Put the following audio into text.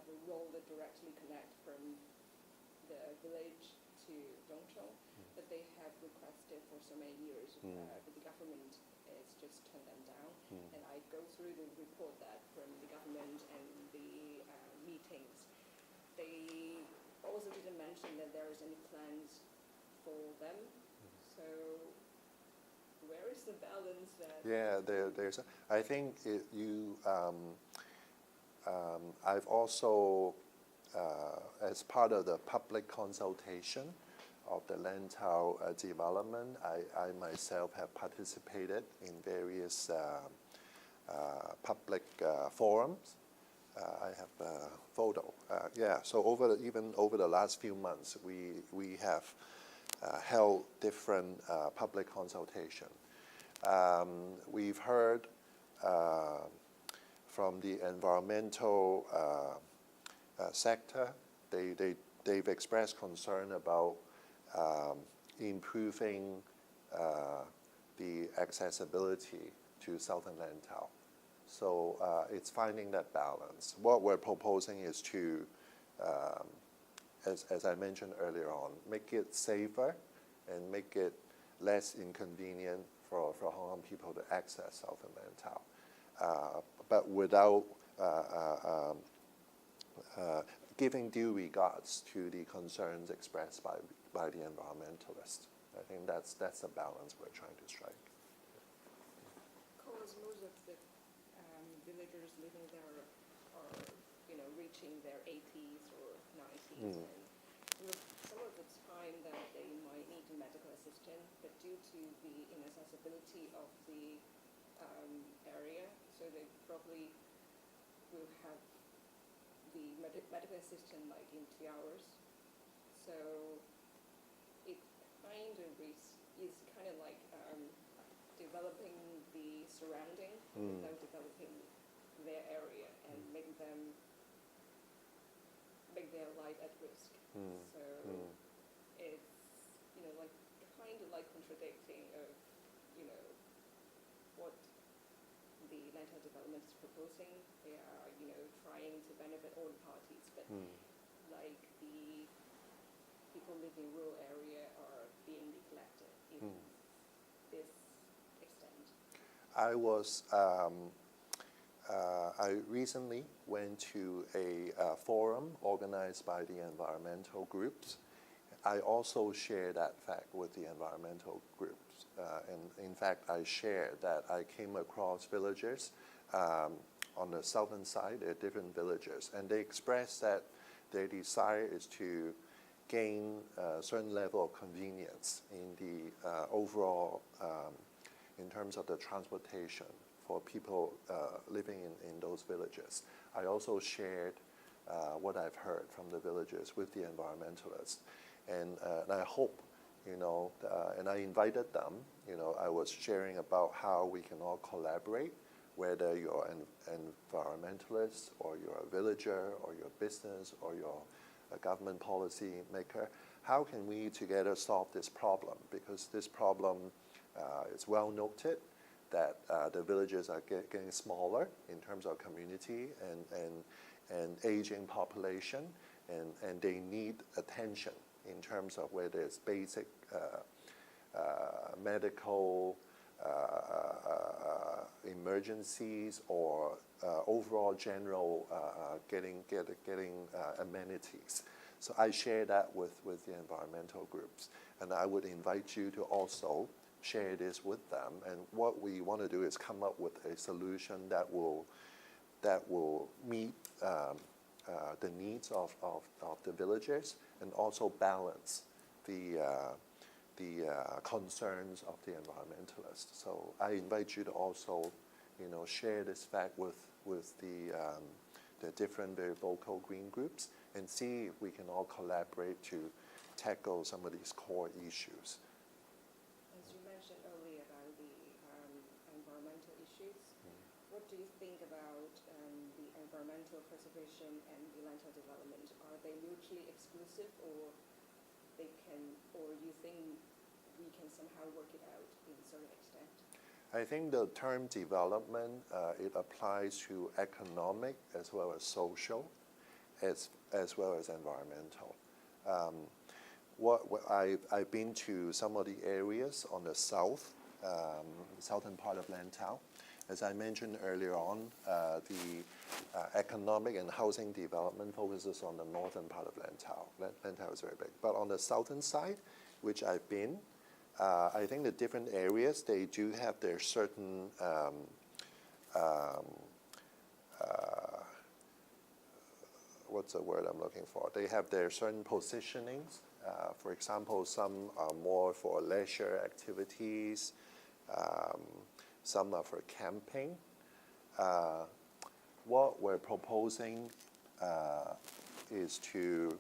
a road that directly connect from the village to Dongcheng, but they have requested for so many years, but the government is just turned them down. And I go through the report that from the government and the meetings. They also didn't mention that there is any plans for them. So where is the balance that? Yeah, there's. I think I've also, as part of the public consultation of the Lantau development, I myself have participated in various public forums. I have a photo. So even over the last few months, we have held different public consultation. We've heard from the environmental sector. They've expressed concern about improving the accessibility to Southern Lantau. So it's finding that balance. What we're proposing is to, as I mentioned earlier on, make it safer and make it less inconvenient for Hong Kong people to access Southern Lantau, but without giving due regards to the concerns expressed by the environmentalists. I think that's the balance we're trying to strike. Because most of the villagers living there are, reaching their 80s or 90s, and some of the time that they might need medical assistance, but due to the inaccessibility of the area, so they probably will have the medical assistance like in 2 hours. So it is kind of like developing the surrounding without developing their area and make their life at risk. So it's like kind of like contradicting of what the Lantau development is proposing. They are trying to benefit all the parties, but like the people living in rural area are being neglected in this extent. I recently went to a forum organized by the environmental groups. I also share that fact with the environmental groups. And in fact, I shared that I came across villagers on the southern side, there are different villages, and they expressed that their desire is to gain a certain level of convenience in the overall, in terms of the transportation for people living in those villages. I also shared what I've heard from the villagers with the environmentalists. And I hope, and I invited them, I was sharing about how we can all collaborate, whether you're an environmentalist or you're a villager or you're a business or you're a government policy maker. How can we together solve this problem? Because this problem is well noted that the villages are getting smaller in terms of community and aging population, and they need attention in terms of whether it's basic medical emergencies or overall general getting amenities. So I share that with the environmental groups, and I would invite you to also share this with them. And what we want to do is come up with a solution that will meet the needs of the villagers and also balance the concerns of the environmentalists. So I invite you to also, share this fact with the different very vocal green groups and see if we can all collaborate to tackle some of these core issues. As you mentioned earlier about the environmental issues, what do you think about the environmental preservation and the Lantau development? Are they mutually exclusive, or you think we can somehow work it out in a certain extent? I think the term development, it applies to economic as well as social. as well as environmental. I've been to some of the areas on the southern part of Lantau. As I mentioned earlier on, the economic and housing development focuses on the northern part of Lantau. Lantau is very big. But on the southern side, which I've been, I think the different areas, they do have their certain what's the word I'm looking for? They have their certain positionings. For example, some are more for leisure activities. Some are for camping. What we're proposing is to